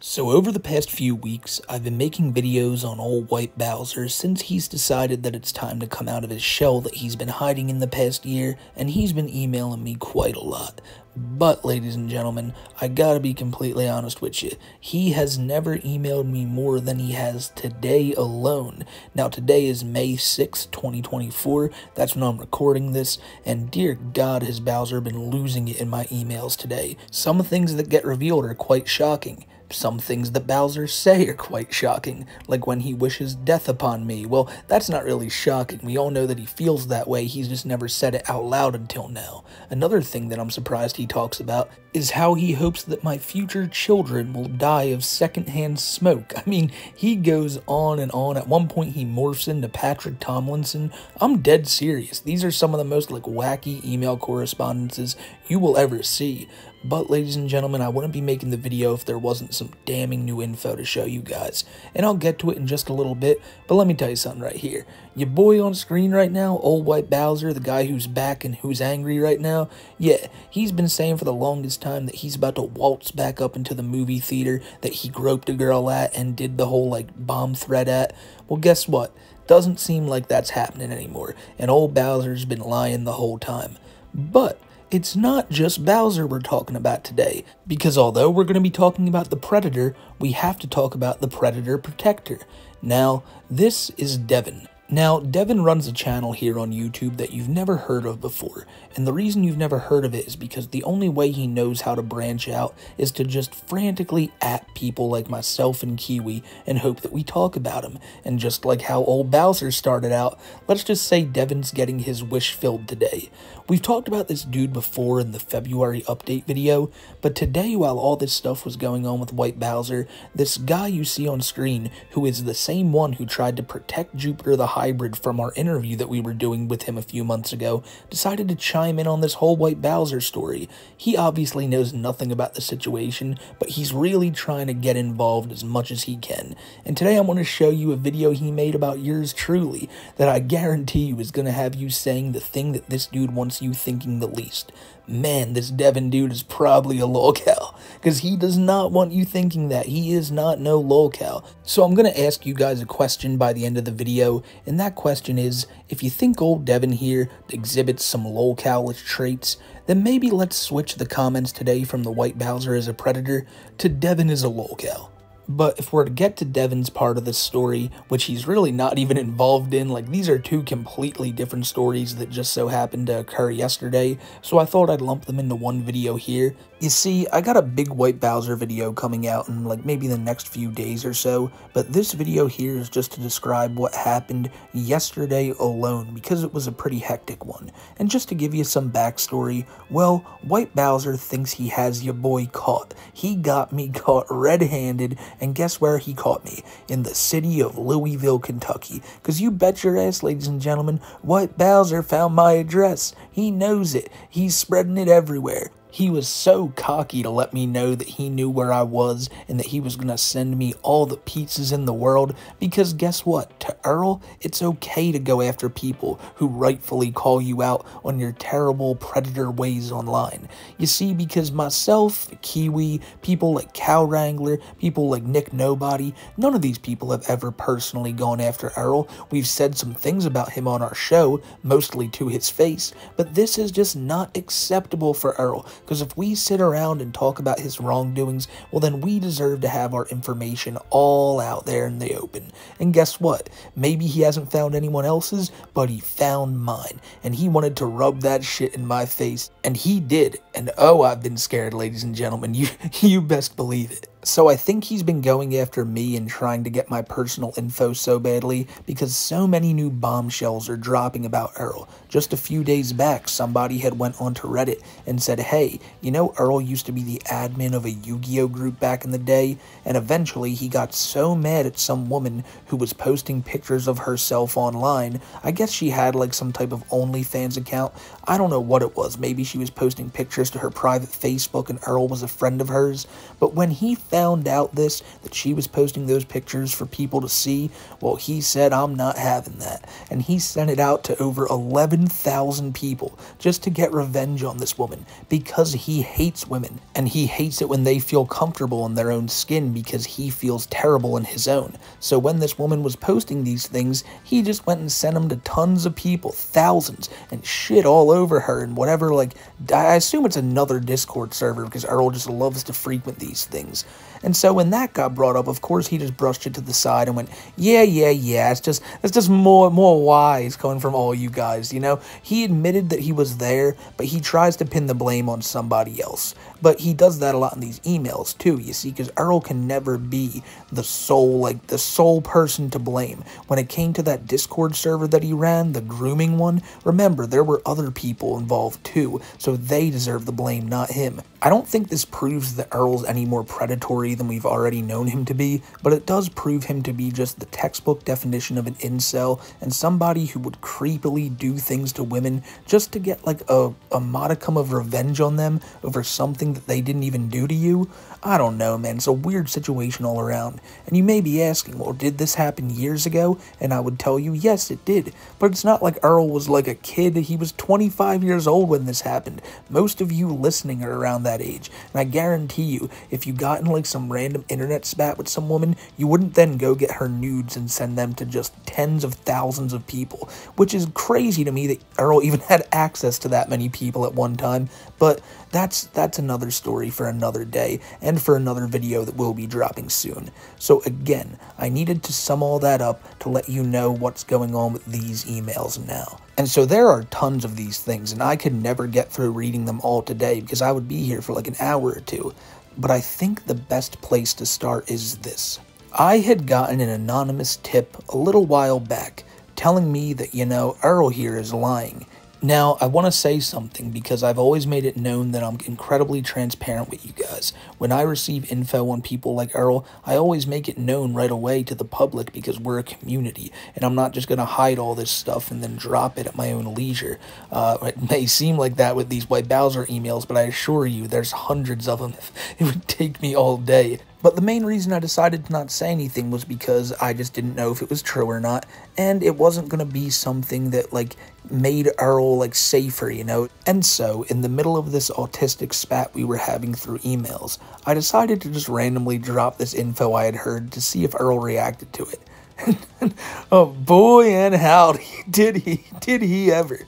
So over the past few weeks, I've been making videos on old White Bowser since he's decided that it's time to come out of his shell that he's been hiding in the past year, and he's been emailing me quite a lot. But, ladies and gentlemen, I gotta be completely honest with you, he has never emailed me more than he has today alone. Now, today is May 6th, 2024, that's when I'm recording this, and dear God has Bowser been losing it in my emails today. Some things that get revealed are quite shocking. Some things that Bowser say are quite shocking, like when he wishes death upon me. Well, that's not really shocking. We all know that he feels that way, he's just never said it out loud until now. Another thing that I'm surprised he talks about is how he hopes that my future children will die of secondhand smoke. I mean, he goes on and on. At one point, he morphs into Patrick Tomlinson. I'm dead serious. These are some of the most wacky email correspondences you will ever see. But, ladies and gentlemen, I wouldn't be making the video if there wasn't some damning new info to show you guys. And I'll get to it in just a little bit, but let me tell you something right here. Your boy on screen right now, old White Bowser, the guy who's back and who's angry right now, yeah, he's been saying for the longest time that he's about to waltz back up into the movie theater that he groped a girl at and did the whole, bomb threat at. Well, guess what? Doesn't seem like that's happening anymore, and old Bowser's been lying the whole time. But it's not just Bowser we're talking about today, because although we're going to be talking about the Predator, we have to talk about the Predator Protector. Now, this is Devin. Now, Devin runs a channel here on YouTube that you've never heard of before, and the reason you've never heard of it is because the only way he knows how to branch out is to just frantically at people like myself and Kiwi and hope that we talk about him. And just like how old Bowser started out, let's just say Devin's getting his wish filled today. We've talked about this dude before in the February update video, but today, while all this stuff was going on with White Bowser, this guy you see on screen, who is the same one who tried to protect Jupiter the Hybrid from our interview that we were doing with him a few months ago, decided to chime in on this whole White Bowser story. He obviously knows nothing about the situation, but he's really trying to get involved as much as he can. And today I'm going to show you a video he made about yours truly that I guarantee you is going to have you saying the thing that this dude wants you thinking the least. Man, this Devin dude is probably a lolcow, because he does not want you thinking that. He is not no lolcow. So I'm going to ask you guys a question by the end of the video, and that question is, if you think old Devin here exhibits some lolcowish traits, then maybe let's switch the comments today from the White Bowser as a predator to Devin as a lolcow. But if we're to get to Devin's part of this story, which he's really not even involved in, these are two completely different stories that just so happened to occur yesterday, so I thought I'd lump them into one video here. You see, I got a big White Bowser video coming out in maybe the next few days or so, but this video here is just to describe what happened yesterday alone, because it was a pretty hectic one. And just to give you some backstory, well, White Bowser thinks he has your boy caught. He got me caught red-handed, and guess where he caught me? In the city of Louisville, Kentucky. Because you bet your ass, ladies and gentlemen, White Bowser found my address. He knows it. He's spreading it everywhere. He was so cocky to let me know that he knew where I was and that he was going to send me all the pizzas in the world, because guess what? To Earl, it's okay to go after people who rightfully call you out on your terrible predator ways online. You see, because myself, Kiwi, people like Cow Wrangler, people like Nick Nobody, none of these people have ever personally gone after Earl. We've said some things about him on our show, mostly to his face, but this is just not acceptable for Earl. Because if we sit around and talk about his wrongdoings, well then we deserve to have our information all out there in the open. And guess what? Maybe he hasn't found anyone else's, but he found mine. And he wanted to rub that shit in my face. And he did. And oh, I've been scared, ladies and gentlemen. You best believe it. So I think he's been going after me and trying to get my personal info so badly because so many new bombshells are dropping about Earl. Just a few days back, somebody had went onto Reddit and said, hey, you know Earl used to be the admin of a Yu-Gi-Oh group back in the day, and eventually he got so mad at some woman who was posting pictures of herself online. I guess she had some type of OnlyFans account. I don't know what it was. Maybe she was posting pictures access to her private Facebook and Earl was a friend of hers. But when he found out that she was posting those pictures for people to see, well, he said, I'm not having that. And he sent it out to over 11,000 people just to get revenge on this woman because he hates women. And he hates it when they feel comfortable in their own skin because he feels terrible in his own. So when this woman was posting these things, he just went and sent them to tons of people, thousands, and shit all over her and whatever, like, I assume it's another Discord server because Earl just loves to frequent these things. And so when that got brought up, of course, he just brushed it to the side and went, yeah, it's just more wise coming from all you guys, you know? He admitted that he was there, but he tries to pin the blame on somebody else. But he does that a lot in these emails, too, you see, because Earl can never be the sole person to blame. When it came to that Discord server that he ran, the grooming one, remember, there were other people involved, too, so they deserve the blame, not him. I don't think this proves that Earl's any more predatory than we've already known him to be, but it does prove him to be just the textbook definition of an incel, and somebody who would creepily do things to women just to get like a modicum of revenge on them over something that they didn't even do to you. I don't know, man, it's a weird situation all around. And you may be asking, well, did this happen years ago? And I would tell you, yes, it did. But it's not like Earl was like a kid. He was 25 years old when this happened. Most of you listening are around that age. And I guarantee you, if you got in like some random internet spat with some woman, you wouldn't then go get her nudes and send them to just tens of thousands of people. Which is crazy to me that Earl even had access to that many people at one time. But that's another story for another day, and for another video that will be dropping soon. So again, I needed to sum all that up to let you know what's going on with these emails now. And so there are tons of these things, and I could never get through reading them all today because I would be here for like an hour or two. But I think the best place to start is this. I had gotten an anonymous tip a little while back telling me that, you know, Earl here is lying. Now, I want to say something because I've always made it known that I'm incredibly transparent with you guys. When I receive info on people like Earl, I always make it known right away to the public because we're a community, and I'm not just going to hide all this stuff and then drop it at my own leisure. It may seem like that with these White Bowser emails, but I assure you there's hundreds of them. It would take me all day. But the main reason I decided to not say anything was because I just didn't know if it was true or not, and it wasn't going to be something that, like, made Earl, like, safer, you know? And so, in the middle of this autistic spat we were having through emails, I decided to just randomly drop this info I had heard to see if Earl reacted to it. Oh boy and howdy, did he ever.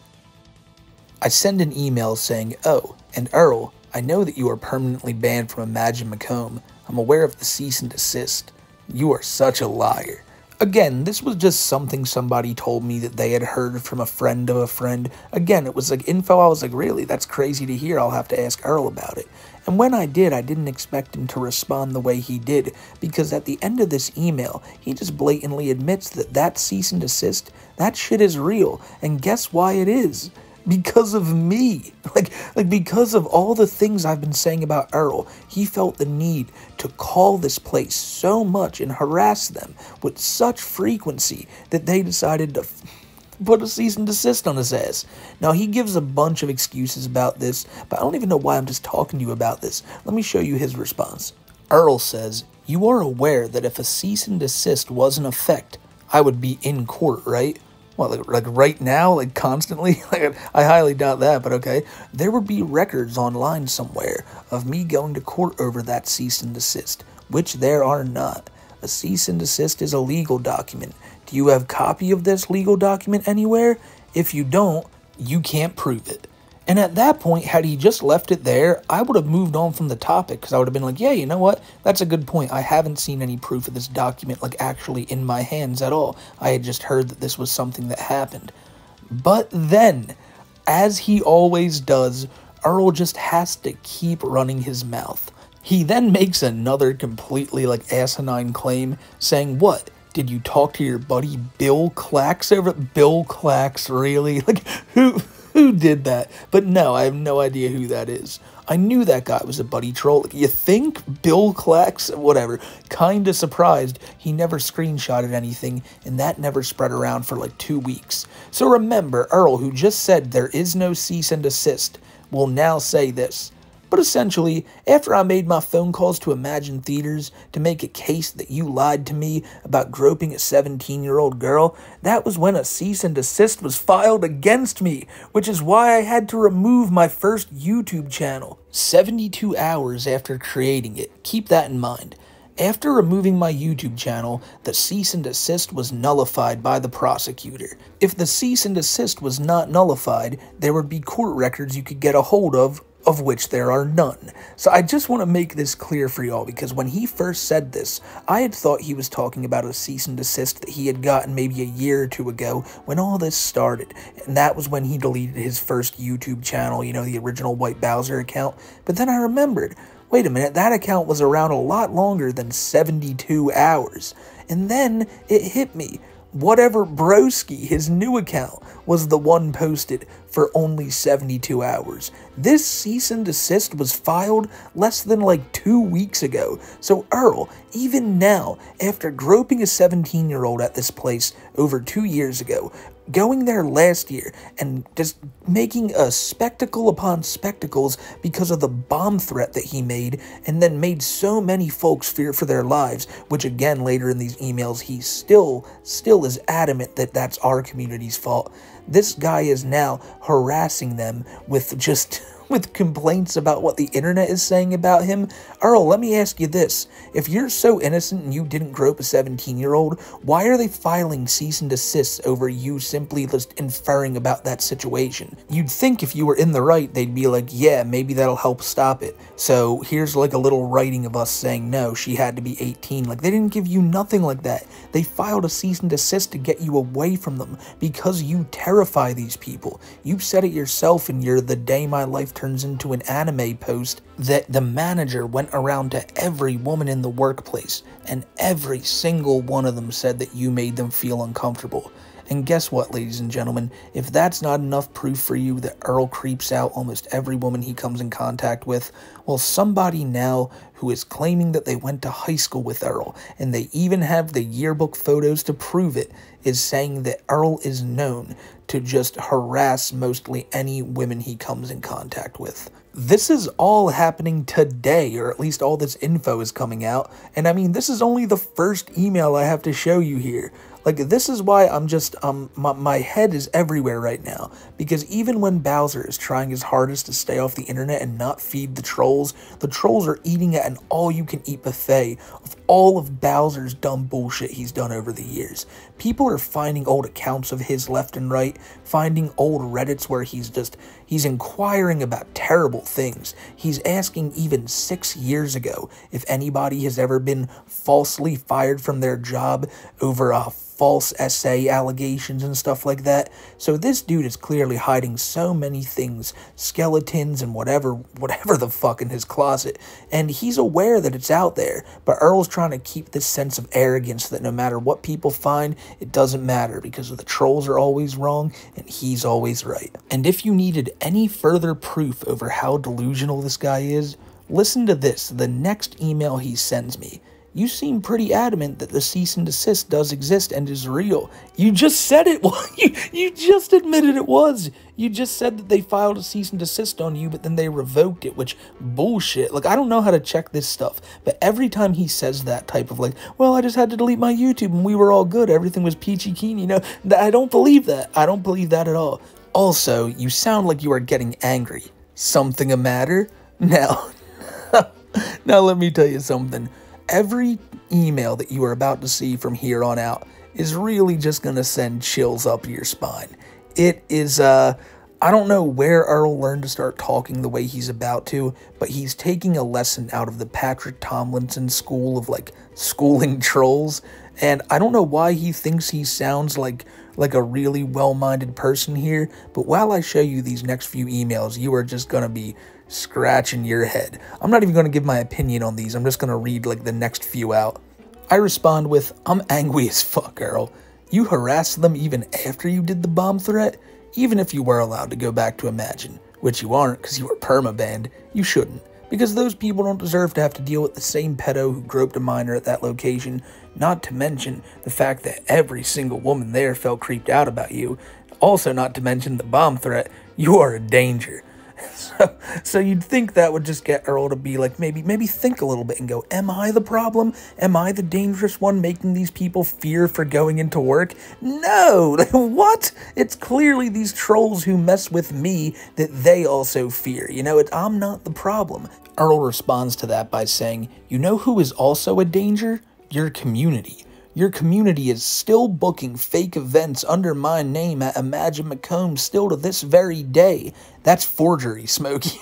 I send an email saying, oh, and Earl, I know that you are permanently banned from Imagine Macomb. I'm aware of the cease and desist. You are such a liar. Again, this was just something somebody told me that they had heard from a friend of a friend. Again, it was like info I was like, really? That's crazy to hear. I'll have to ask Earl about it. And when I did, I didn't expect him to respond the way he did, because at the end of this email, he just blatantly admits that cease and desist, that shit is real. And guess why it is? Because of me. Like because of all the things I've been saying about Earl, he felt the need to call this place so much and harass them with such frequency that they decided to put a cease and desist on his ass. Now, he gives a bunch of excuses about this, but I don't even know why I'm just talking to you about this. Let me show you his response. Earl says, you are aware that if a cease and desist was in effect, I would be in court, right? What, like right now, like constantly? Like, I highly doubt that, but okay. There would be records online somewhere of me going to court over that cease and desist, which there are not. A cease and desist is a legal document. Do you have a copy of this legal document anywhere? If you don't, you can't prove it. And at that point, had he just left it there, I would have moved on from the topic, because I would have been like, yeah, you know what? That's a good point. I haven't seen any proof of this document, like, actually in my hands at all. I had just heard that this was something that happened. But then, as he always does, Earl just has to keep running his mouth. He then makes another completely, like, asinine claim, saying, what? Did you talk to your buddy Bill Clax over it? Bill Clax, really? Like, who did that? But no, I have no idea who that is. I knew that guy was a buddy troll. You think Bill Clax, whatever, kinda surprised he never screenshotted anything, and that never spread around for like 2 weeks. So remember, Earl, who just said there is no cease and desist, will now say this. But essentially, after I made my phone calls to Imagine Theaters to make a case that you lied to me about groping a 17-year-old girl, that was when a cease and desist was filed against me, which is why I had to remove my first YouTube channel 72 hours after creating it. Keep that in mind. After removing my YouTube channel, the cease and desist was nullified by the prosecutor. If the cease and desist was not nullified, there would be court records you could get a hold of which there are none. So I just want to make this clear for y'all, because when he first said this, I had thought he was talking about a cease and desist that he had gotten maybe a year or two ago when all this started. And that was when he deleted his first YouTube channel, you know, the original White Bowser account. But then I remembered, wait a minute, that account was around a lot longer than 72 hours. And then it hit me. Whatever Broski, his new account, was the one posted for only 72 hours. This cease and desist was filed less than like 2 weeks ago. So Earl, even now, after groping a 17-year-old at this place over 2 years ago, going there last year and just making a spectacle upon spectacles because of the bomb threat that he made, and then made so many folks fear for their lives, which again later in these emails he still is adamant that that's our community's fault. This guy is now harassing them with with complaints about what the internet is saying about him. Earl, let me ask you this. If you're so innocent and you didn't grope a 17-year-old, why are they filing cease and desists over you simply just inferring about that situation? You'd think if you were in the right, they'd be like, yeah, maybe that'll help stop it. So here's like a little writing of us saying, no, she had to be 18. Like, they didn't give you nothing like that. They filed a cease and desist to get you away from them because you terrify these people. You said it yourself in your The Day My Life Turns Into an Anime post that the manager went around to every woman in the workplace, and every single one of them said that you made them feel uncomfortable. And guess what, ladies and gentlemen, if that's not enough proof for you that Earl creeps out almost every woman he comes in contact with, well, somebody now who is claiming that they went to high school with Earl, and they even have the yearbook photos to prove it, is saying that Earl is known to just harass mostly any women he comes in contact with. This is all happening today, or at least all this info is coming out, and I mean, this is only the first email I have to show you here. Like, this is why I'm just, my head is everywhere right now, because even when Bowser is trying his hardest to stay off the internet and not feed the trolls are eating at an all-you-can-eat buffet of all of Bowser's dumb bullshit he's done over the years. People are finding old accounts of his left and right, finding old Reddits where he's inquiring about terrible things. He's asking even 6 years ago if anybody has ever been falsely fired from their job over false essay allegations and stuff like that. So this dude is clearly hiding so many things, skeletons and whatever the fuck in his closet, and he's aware that it's out there, but Earl's trying to keep this sense of arrogance that no matter what people find, it doesn't matter because the trolls are always wrong and he's always right. And if you needed any further proof over how delusional this guy is, listen to this, the next email he sends me. You seem pretty adamant that the cease and desist does exist and is real. You just said it. You just admitted it was. You just said that they filed a cease and desist on you, but then they revoked it, which bullshit. Like, I don't know how to check this stuff, but every time he says that type of like, well, I just had to delete my YouTube and we were all good, everything was peachy keen, you know, I don't believe that. I don't believe that at all. Also, you sound like you are getting angry. Something the matter? Now let me tell you something. Every email that you are about to see from here on out is really just going to send chills up your spine. It is, I don't know where Earl learned to start talking the way he's about to, but he's taking a lesson out of the Patrick Tomlinson school of, like, schooling trolls, and I don't know why he thinks he sounds like a really well-minded person here, but while I show you these next few emails, you are just going to be scratching your head. I'm not even going to give my opinion on these. I'm just going to read like the next few out. I respond with, I'm angry as fuck, Earl. You harassed them even after you did the bomb threat? Even if you were allowed to go back to Imagine, which you aren't because you were permabanned, you shouldn't. Because those people don't deserve to have to deal with the same pedo who groped a minor at that location, not to mention the fact that every single woman there felt creeped out about you. Also not to mention the bomb threat. You are a danger. So you'd think that would just get Earl to be like, maybe think a little bit and go, am I the problem? Am I the dangerous one making these people fear for going into work? No! What? It's clearly these trolls who mess with me that they also fear. You know, I'm not the problem. Earl responds to that by saying, you know who is also a danger? Your community. Your community is still booking fake events under my name at Imagine Macomb still to this very day. That's forgery, Smokey.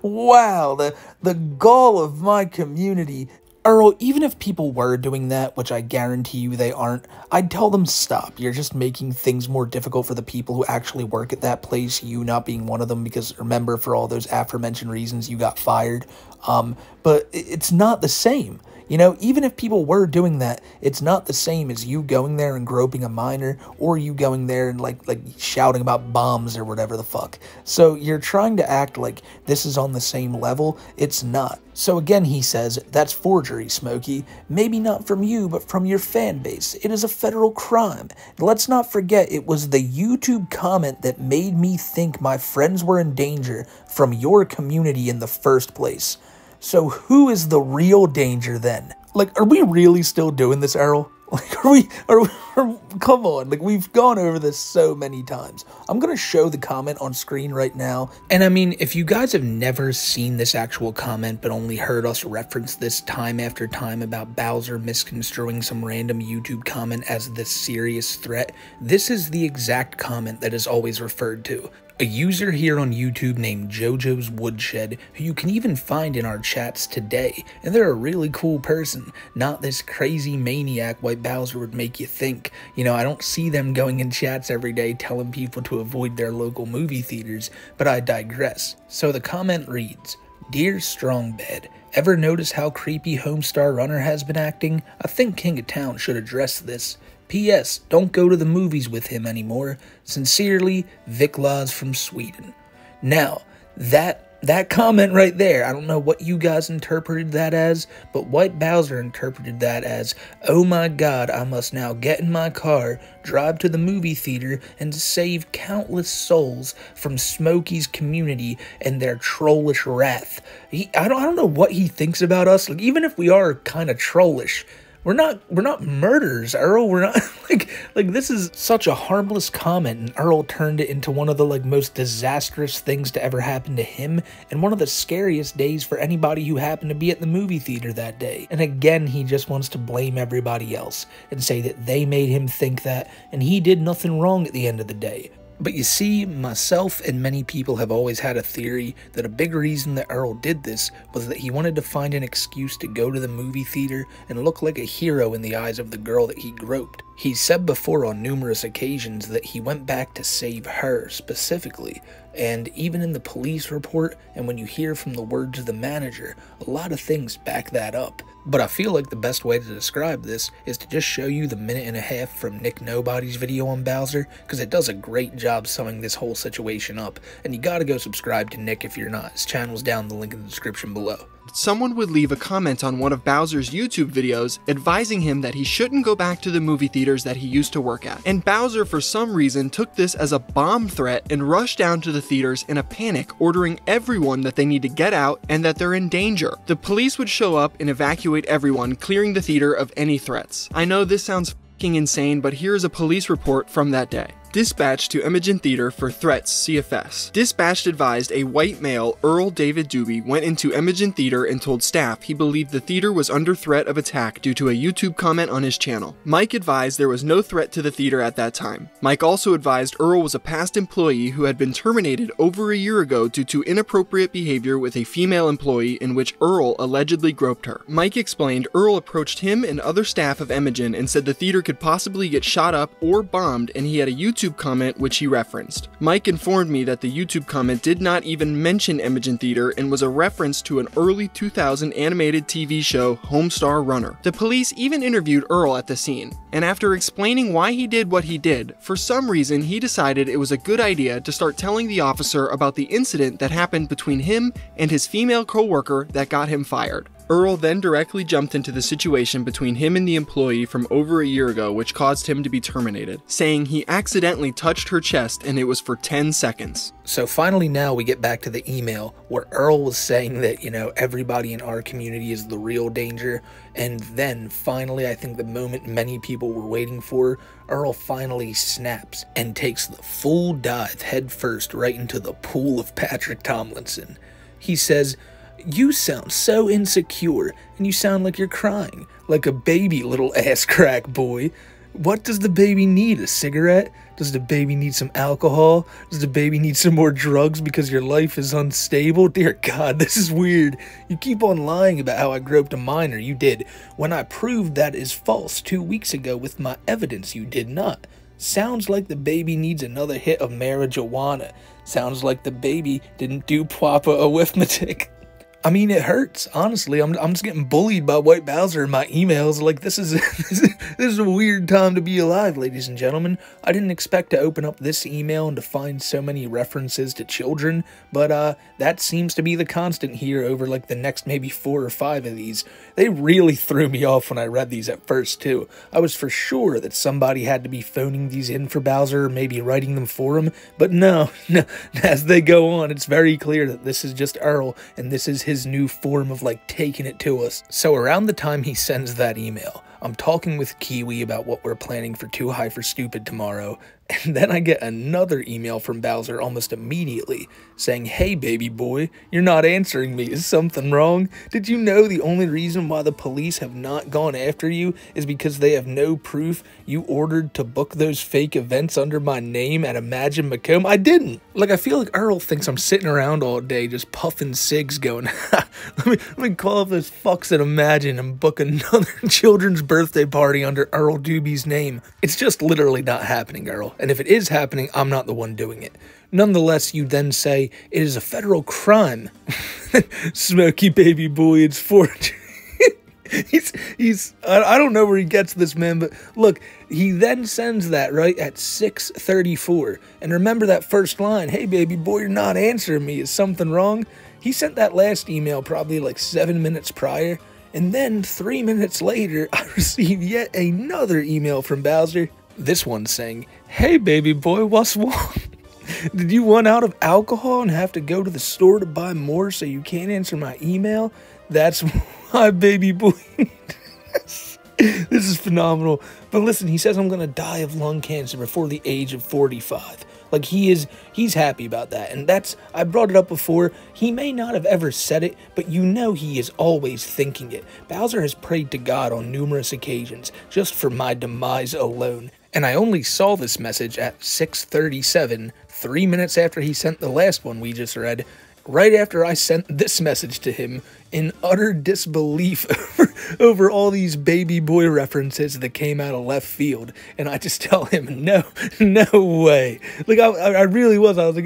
Wow, the gall of my community. Earl, even if people were doing that, which I guarantee you they aren't, I'd tell them stop. You're just making things more difficult for the people who actually work at that place, you not being one of them, because remember, for all those aforementioned reasons, you got fired. But it's not the same. You know, even if people were doing that, it's not the same as you going there and groping a minor, or you going there and like shouting about bombs or whatever the fuck. So you're trying to act like this is on the same level. It's not. So again, he says, that's forgery, Smokey. Maybe not from you, but from your fan base. It is a federal crime. Let's not forget it was the YouTube comment that made me think my friends were in danger from your community in the first place. So who is the real danger then? Like, are we really still doing this, Earl? Like, come on, like, we've gone over this so many times. I'm gonna show the comment on screen right now. And I mean, if you guys have never seen this actual comment, but only heard us reference this time after time about Bowser misconstruing some random YouTube comment as this serious threat, this is the exact comment that is always referred to. A user here on YouTube named JoJo's Woodshed, who you can even find in our chats today, and they're a really cool person, not this crazy maniac White Bowser would make you think. You know, I don't see them going in chats every day telling people to avoid their local movie theaters, but I digress. So the comment reads, Dear Strongbed, ever notice how creepy Homestar Runner has been acting? I think King of Town should address this. P.S. Don't go to the movies with him anymore. Sincerely, Viklaus from Sweden. Now, that comment right there, I don't know what you guys interpreted that as, but White Bowser interpreted that as, oh my god, I must now get in my car, drive to the movie theater, and save countless souls from Smokey's community and their trollish wrath. I don't know what he thinks about us. Like, even if we are kind of trollish, we're not murderers, Earl. We're not like this is such a harmless comment, and Earl turned it into one of the most disastrous things to ever happen to him, and one of the scariest days for anybody who happened to be at the movie theater that day. And again, he just wants to blame everybody else and say that they made him think that, and he did nothing wrong at the end of the day. But you see, myself and many people have always had a theory that a big reason that Earl did this was that he wanted to find an excuse to go to the movie theater and look like a hero in the eyes of the girl that he groped. He said before on numerous occasions that he went back to save her specifically, and even in the police report and when you hear from the words of the manager, a lot of things back that up. But I feel like the best way to describe this is to just show you the minute-and-a-half from Nick Nobody's video on Bowser, because it does a great job summing this whole situation up, and you gotta go subscribe to Nick if you're not. His channel's down in the link in the description below. Someone would leave a comment on one of Bowser's YouTube videos advising him that he shouldn't go back to the movie theaters that he used to work at. And Bowser, for some reason, took this as a bomb threat and rushed down to the theaters in a panic, ordering everyone that they need to get out and that they're in danger. The police would show up and evacuate everyone, clearing the theater of any threats. I know this sounds f***ing insane, but here's a police report from that day. Dispatched to Imogen Theater for threats, CFS. Dispatched advised a white male, Earl David Doobie, went into Imogen Theater and told staff he believed the theater was under threat of attack due to a YouTube comment on his channel. Mike advised there was no threat to the theater at that time. Mike also advised Earl was a past employee who had been terminated over a year ago due to inappropriate behavior with a female employee in which Earl allegedly groped her. Mike explained Earl approached him and other staff of Imogen and said the theater could possibly get shot up or bombed, and he had a YouTube YouTube comment which he referenced. Mike informed me that the YouTube comment did not even mention Imogen Theater and was a reference to an early 2000 animated TV show, Homestar Runner. The police even interviewed Earl at the scene, and after explaining why he did what he did, for some reason he decided it was a good idea to start telling the officer about the incident that happened between him and his female co-worker that got him fired. Earl then directly jumped into the situation between him and the employee from over a year ago, which caused him to be terminated, saying he accidentally touched her chest and it was for 10 seconds. So finally now we get back to the email where Earl was saying that, everybody in our community is the real danger. And then finally, I think the moment many people were waiting for, Earl finally snaps and takes the full dive head first right into the pool of Patrick Tomlinson. He says, "You sound so insecure, and you sound like you're crying, like a baby, little ass crack boy. What does the baby need, a cigarette? Does the baby need some alcohol? Does the baby need some more drugs because your life is unstable? Dear God, this is weird. You keep on lying about how I groped a minor, you did. When I proved that is false 2 weeks ago with my evidence, you did not. Sounds like the baby needs another hit of marijuana. Sounds like the baby didn't do proper arithmetic." I mean, it hurts, honestly. I'm just getting bullied by White Bowser in my emails. Like, this is this is a weird time to be alive, ladies and gentlemen. I didn't expect to open up this email and to find so many references to children, but that seems to be the constant here over, like, the next maybe 4 or 5 of these. They really threw me off when I read these at first, too. I was for sure that somebody had to be phoning these in for Bowser, or maybe writing them for him, but no. As they go on, it's very clear that this is just Earl, and this is his new form of, like, taking it to us. So around the time he sends that email, I'm talking with Kiwi about what we're planning for Too High for Stupid tomorrow, and then I get another email from Bowser almost immediately saying, "Hey baby boy, you're not answering me. Is something wrong? Did you know the only reason why the police have not gone after you is because they have no proof you ordered to book those fake events under my name at Imagine Macomb?" I didn't. Like, I feel like Earl thinks I'm sitting around all day just puffing cigs going, let me call up those fucks at Imagine and book another children's birthday party under Earl Doobie's name. It's just literally not happening, Earl. And if it is happening, I'm not the one doing it. Nonetheless, you then say, "It is a federal crime." Smoky baby boy, it's forgery. I don't know where he gets this, man, but look, he then sends that right at 6:34. And remember that first line, "Hey baby boy, you're not answering me. Is something wrong?" He sent that last email probably like 7 minutes prior. And then 3 minutes later, I received yet another email from Bowser. This one saying, "Hey baby boy, what's wrong? Did you run out of alcohol and have to go to the store to buy more so you can't answer my email? That's why, baby boy." This is phenomenal. But listen, he says I'm going to die of lung cancer before the age of 45. Like, he's happy about that. And I brought it up before. He may not have ever said it, but he is always thinking it. Bowser has prayed to God on numerous occasions just for my demise alone. And I only saw this message at 6:37, 3 minutes after he sent the last one we just read, right after I sent this message to him in utter disbelief over all these baby boy references that came out of left field. And I just tell him, no way. Like, I really was. I was like,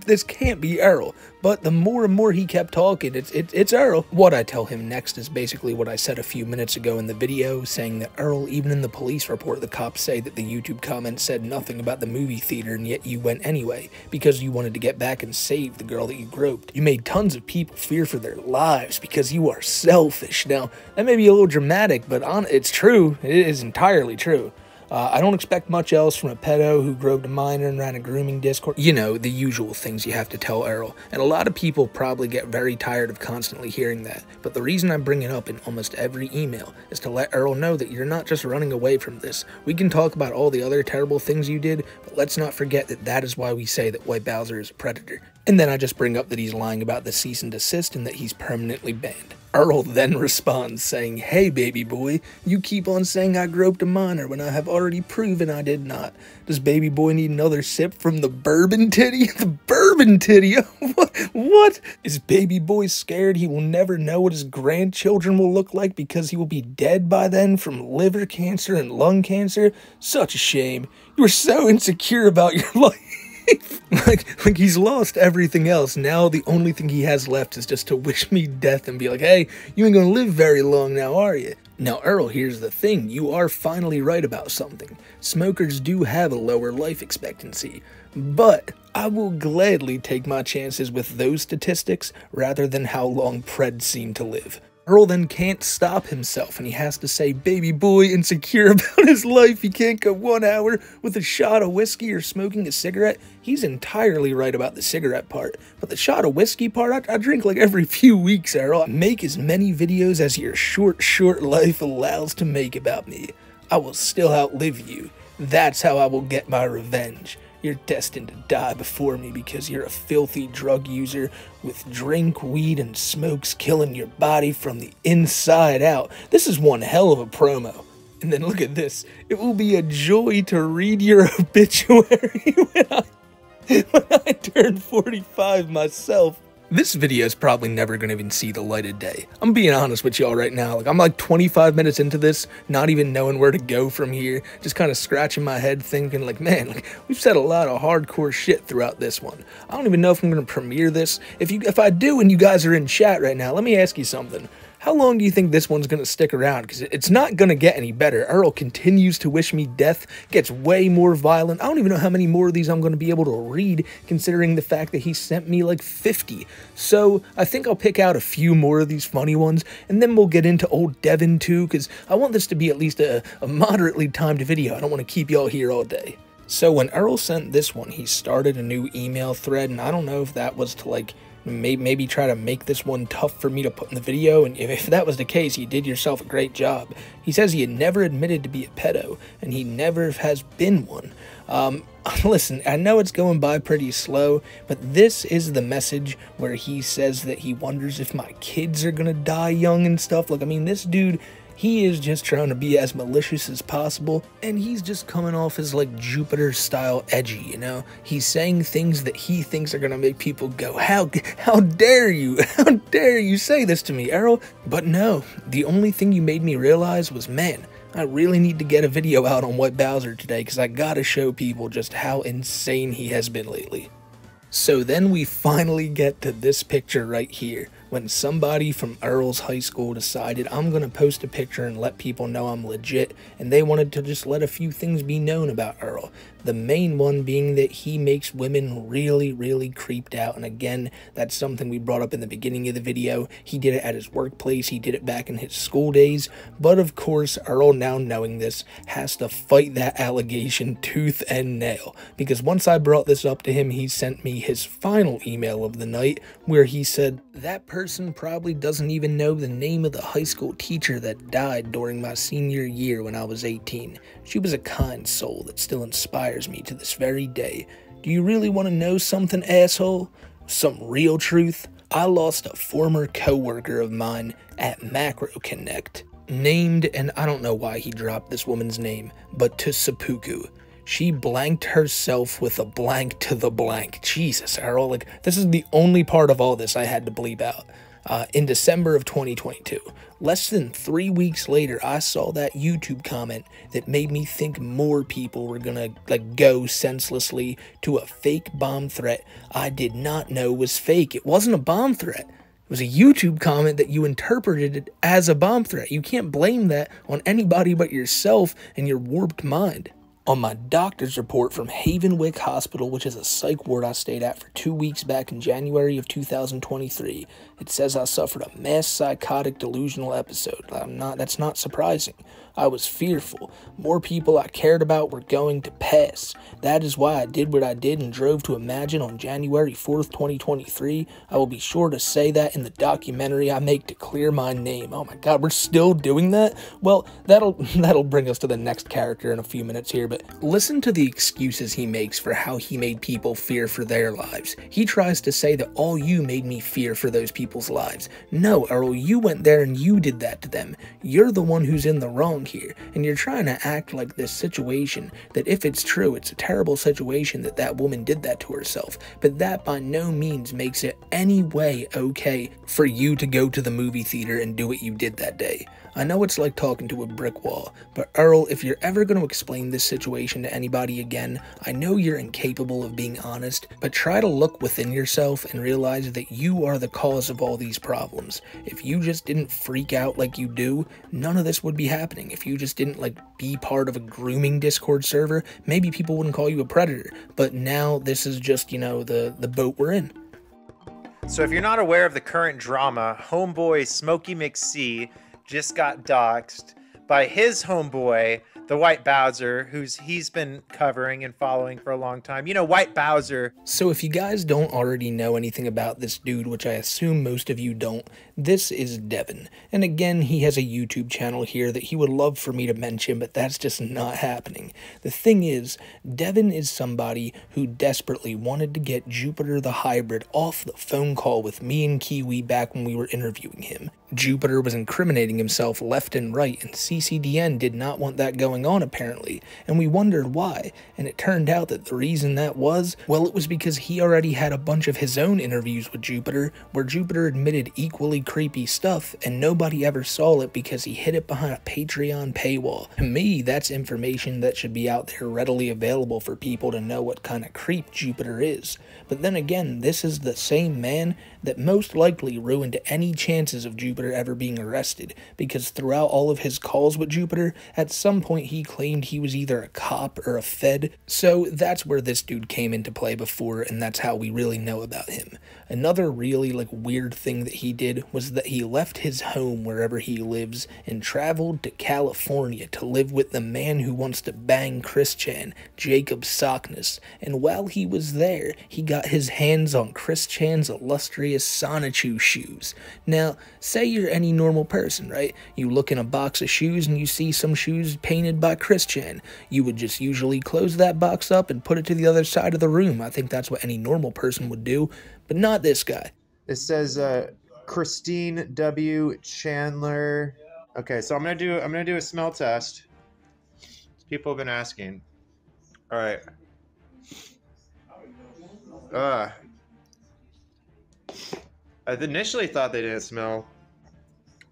this can't be Earl. But the more and more he kept talking, it's Earl. What I tell him next is basically what I said a few minutes ago in the video, saying that Earl, even in the police report, the cops say that the YouTube comment said nothing about the movie theater, and yet you went anyway, because you wanted to get back and save the girl that you groped. You made tons of people fear for their lives because you are selfish. Now, that may be a little dramatic, but it's true. It is entirely true. I don't expect much else from a pedo who groped a minor and ran a grooming Discord. You know, the usual things you have to tell Earl. And a lot of people probably get very tired of constantly hearing that. But the reason I bring it up in almost every email is to let Earl know that you're not just running away from this. We can talk about all the other terrible things you did, but let's not forget that that is why we say that White Bowser is a predator. And then I just bring up that he's lying about the cease and desist and that he's permanently banned. Earl then responds saying, "Hey baby boy, you keep on saying I groped a minor when I have already proven I did not. Does baby boy need another sip from the bourbon titty?" The bourbon titty? What? Is baby boy scared he will never know what his grandchildren will look like because he will be dead by then from liver cancer and lung cancer? Such a shame. You are so insecure about your life. like he's lost everything else. Now the only thing he has left is just to wish me death and be like, "Hey, you ain't gonna live very long now, are you?" Now, Earl, here's the thing. You are finally right about something. Smokers do have a lower life expectancy. But I will gladly take my chances with those statistics rather than how long Preds seem to live. Earl then can't stop himself, and he has to say, "Baby boy, insecure about his life. He can't go 1 hour with a shot of whiskey or smoking a cigarette." He's entirely right about the cigarette part, but the shot of whiskey part, I drink like every few weeks, Earl. Make as many videos as your short life allows to make about me. I will still outlive you. That's how I will get my revenge. You're destined to die before me because you're a filthy drug user with drink, weed, and smokes killing your body from the inside out. This is one hell of a promo. And then look at this. "It will be a joy to read your obituary when I turn 45 myself." This video is probably never going to even see the light of day. I'm being honest with y'all right now. I'm like 25 minutes into this, not even knowing where to go from here. Just kind of scratching my head thinking like, man, we've said a lot of hardcore shit throughout this one. I don't even know if I'm going to premiere this. If I do and you guys are in chat right now, let me ask you something. How long do you think this one's going to stick around? Because it's not going to get any better. Earl continues to wish me death, gets way more violent. I don't even know how many more of these I'm going to be able to read, considering the fact that he sent me like 50. So I think I'll pick out a few more of these funny ones, and then we'll get into old Devin too, because I want this to be at least a moderately timed video. I don't want to keep y'all here all day. So when Earl sent this one, he started a new email thread, and I don't know if that was to like maybe try to make this one tough for me to put in the video, and if that was the case, you did yourself a great job. He says he had never admitted to be a pedo, and he never has been one. Listen, I know it's going by pretty slow, but this is the message where he says that he wonders if my kids are gonna die young and stuff. Like, I mean, this dude, he is just trying to be as malicious as possible, and he's just coming off as like Jupiter-style edgy, you know? He's saying things that he thinks are gonna make people go, how dare you? How dare you say this to me, Earl? But no, the only thing you made me realize was, man, I really need to get a video out on White Bowser today because I gotta show people just how insane he has been lately. So then we finally get to this picture right here, when somebody from Earl's high school decided I'm gonna post a picture and let people know I'm legit, and they wanted to just let a few things be known about Earl. The main one being that he makes women really creeped out, and again, that's something we brought up in the beginning of the video. He did it at his workplace, he did it back in his school days, but of course, Earl, now knowing this, has to fight that allegation tooth and nail, because once I brought this up to him, he sent me his final email of the night, where he said, "That person probably doesn't even know the name of the high school teacher that died during my senior year when I was 18. She was a kind soul that still inspires me to this very day. Do you really want to know something, asshole? Some real truth? I lost a former co-worker of mine at Macro Connect, named, and I don't know why he dropped this woman's name, but to Seppuku. She blanked herself with a blank to the blank." Jesus, Earl, like, this is the only part of all this I had to bleep out. In December of 2022. Less than 3 weeks later, I saw that YouTube comment that made me think more people were gonna go senselessly to a fake bomb threat I did not know was fake. It wasn't a bomb threat. It was a YouTube comment that you interpreted as a bomb threat. You can't blame that on anybody but yourself and your warped mind. On my doctor's report from Havenwick Hospital, which is a psych ward I stayed at for 2 weeks back in January of 2023, It says I suffered a mass psychotic delusional episode. That's not surprising. I was fearful. More people I cared about were going to pass. That is why I did what I did and drove to Imagine on January 4th, 2023. I will be sure to say that in the documentary I make to clear my name. Oh my god, we're still doing that? Well, that'll bring us to the next character in a few minutes here, but listen to the excuses he makes for how he made people fear for their lives. He tries to say that all you made me fear for those people's lives. No, Earl, you went there and you did that to them. You're the one who's in the wrong here, and you're trying to act like this situation, that if it's true, it's a terrible situation that that woman did that to herself, but that by no means makes it any way okay for you to go to the movie theater and do what you did that day. I know it's like talking to a brick wall, but Earl, if you're ever going to explain this situation to anybody again, I know you're incapable of being honest, but try to look within yourself and realize that you are the cause of all these problems. If you just didn't freak out like you do, none of this would be happening. If you just didn't be part of a grooming Discord server, maybe people wouldn't call you a predator, but now this is just, the boat we're in. So if you're not aware of the current drama, homeboy Smokey McC just got doxxed by his homeboy, the White Bowser, he's been covering and following for a long time. You know, White Bowser. So if you guys don't already know anything about this dude, which I assume most of you don't, this is Devin. And again, he has a YouTube channel here that he would love for me to mention, but that's just not happening. The thing is, Devin is somebody who desperately wanted to get Jupiter the Hybrid off the phone call with me and Kiwi back when we were interviewing him. Jupiter was incriminating himself left and right, and CCDN did not want that going on apparently, and we wondered why, and it turned out that the reason that was, well, it was because he already had a bunch of his own interviews with Jupiter, where Jupiter admitted equally creepy stuff, and nobody ever saw it because he hid it behind a Patreon paywall. To me, that's information that should be out there readily available for people to know what kind of creep Jupiter is. But then again, this is the same man that most likely ruined any chances of Jupiter ever being arrested, because throughout all of his calls with Jupiter, at some point he claimed he was either a cop or a fed, so that's where this dude came into play before, and that's how we really know about him. Another really weird thing that he did was that he left his home wherever he lives and traveled to California to live with the man who wants to bang Chris Chan, Jacob Sockness, and while he was there, he got his hands on Chris Chan's illustrious Sonichu shoes. Now, say you're any normal person, right? You look in a box of shoes and you see some shoes painted by Chris Chan. You would just usually close that box up and put it to the other side of the room. I think that's what any normal person would do, but not this guy. It says Christine W. Chandler. Okay, so I'm gonna do a smell test. People have been asking. All right. I initially thought they didn't smell.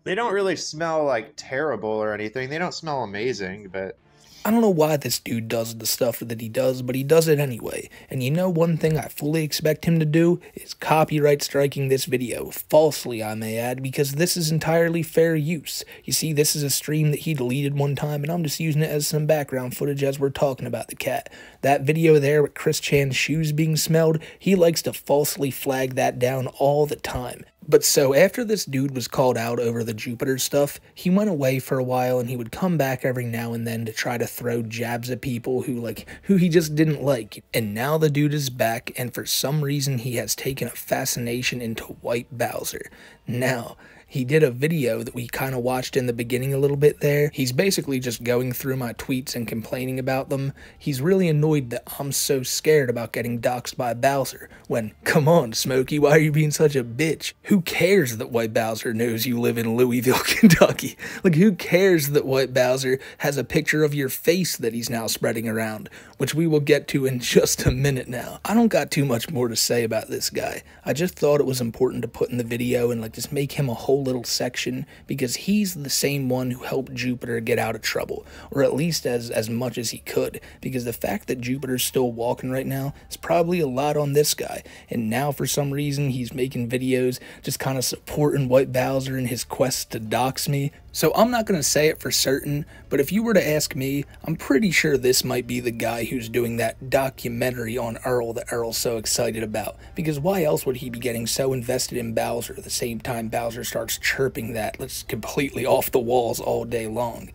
They don't really smell terrible or anything. They don't smell amazing, but I don't know why this dude does the stuff that he does, but he does it anyway. And you know one thing I fully expect him to do is copyright striking this video, falsely I may add, because this is entirely fair use. You see, this is a stream that he deleted one time, and I'm just using it as some background footage as we're talking about the cat. That video there with Chris Chan's shoes being smelled, he likes to falsely flag that down all the time. But so after this dude was called out over the Jupiter stuff, he went away for a while and he would come back every now and then to try to throw jabs at people who he just didn't like. And now the dude is back, and for some reason he has taken a fascination into White Bowser. Now, he did a video that we kind of watched in the beginning a little bit there. He's basically just going through my tweets and complaining about them. He's really annoyed that I'm so scared about getting doxxed by Bowser, when, come on, Smokey, why are you being such a bitch? Who cares that White Bowser knows you live in Louisville, Kentucky? Who cares that White Bowser has a picture of your face that he's now spreading around, which we will get to in just a minute now. I don't got too much more to say about this guy. I just thought it was important to put in the video and just make him a whole little section, because he's the same one who helped Jupiter get out of trouble, or at least as much as he could, because the fact that Jupiter's still walking right now is probably a lot on this guy, and now for some reason he's making videos just kind of supporting White Bowser in his quest to dox me. So I'm not going to say it for certain, but if you were to ask me, I'm pretty sure this might be the guy who's doing that documentary on Earl that Earl's so excited about. Because why else would he be getting so invested in Bowser at the same time Bowser starts chirping that's completely off the walls all day long?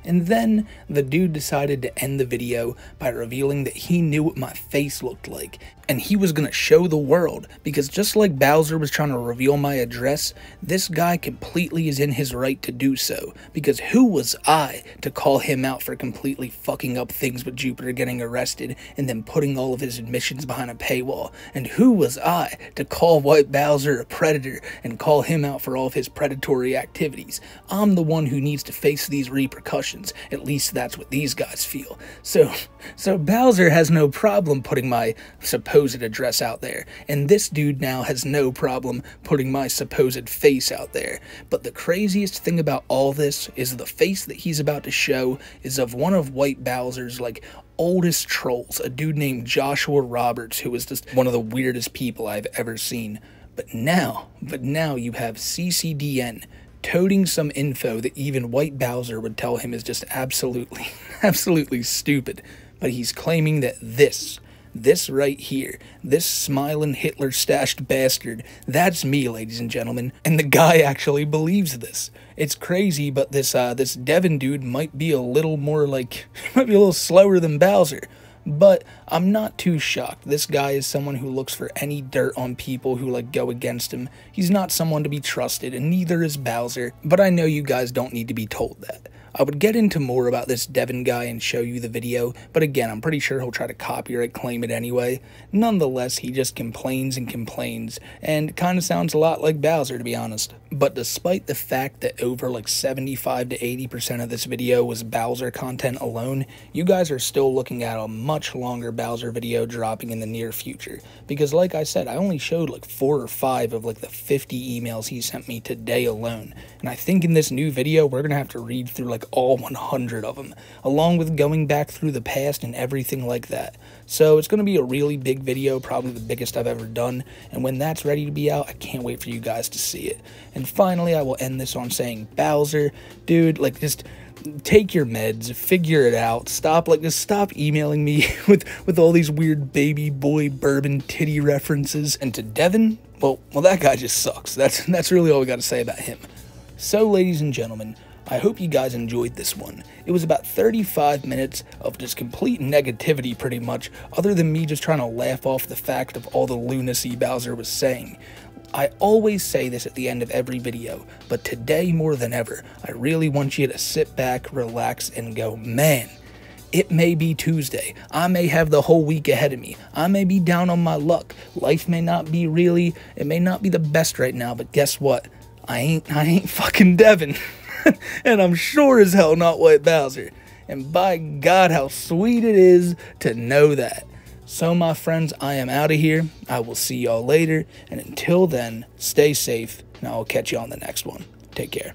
And then the dude decided to end the video by revealing that he knew what my face looked like, and he was going to show the world, because just like Bowser was trying to reveal my address, this guy completely is in his right to do so, because who was I to call him out for completely fucking up things with Jupiter getting arrested and then putting all of his admissions behind a paywall, and who was I to call White Bowser a predator and call him out for all of his predatory activities? I'm the one who needs to face these repercussions, at least that's what these guys feel. So Bowser has no problem putting my supposed address out there, and this dude now has no problem putting my supposed face out there. But the craziest thing about all this is the face that he's about to show is of one of White Bowser's oldest trolls, a dude named Joshua Roberts, who is just one of the weirdest people I've ever seen. But now you have CCDN toting some info that even White Bowser would tell him is just absolutely stupid. But he's claiming that this right here, this smiling Hitler-stashed bastard, that's me, ladies and gentlemen, and the guy actually believes this. It's crazy, but this Devin dude might be a little more might be a little slower than Bowser. But I'm not too shocked. This guy is someone who looks for any dirt on people who go against him. He's not someone to be trusted, and neither is Bowser, but I know you guys don't need to be told that. I would get into more about this Devin guy and show you the video, but again, I'm pretty sure he'll try to copyright claim it anyway. Nonetheless, he just complains and complains, and kind of sounds a lot like Bowser, to be honest. But despite the fact that over 75 to 80% of this video was Bowser content alone, you guys are still looking at a much longer Bowser video dropping in the near future. Because like I said, I only showed 4 or 5 of the 50 emails he sent me today alone. And I think in this new video, we're going to have to read through all 100 of them, along with going back through the past and everything like that. So it's going to be a really big video, probably the biggest I've ever done, and when that's ready to be out, I can't wait for you guys to see it. And finally, I will end this on saying, Bowser, dude, just take your meds, figure it out, just stop emailing me with all these weird baby boy bourbon titty references. And to Devin, well, that guy just sucks. That's really all we got to say about him. So, ladies and gentlemen, I hope you guys enjoyed this one. It was about 35 minutes of just complete negativity pretty much, other than me just trying to laugh off the fact of all the lunacy Bowser was saying. I always say this at the end of every video, but today more than ever, I really want you to sit back, relax, and go, man, it may be Tuesday. I may have the whole week ahead of me. I may be down on my luck. Life may not be it may not be the best right now, but guess what? I ain't fucking Devin. And I'm sure as hell not White Bowser. And by God, how sweet it is to know that. So, my friends, I am out of here. I will see y'all later. And until then, stay safe. And I will catch you on the next one. Take care.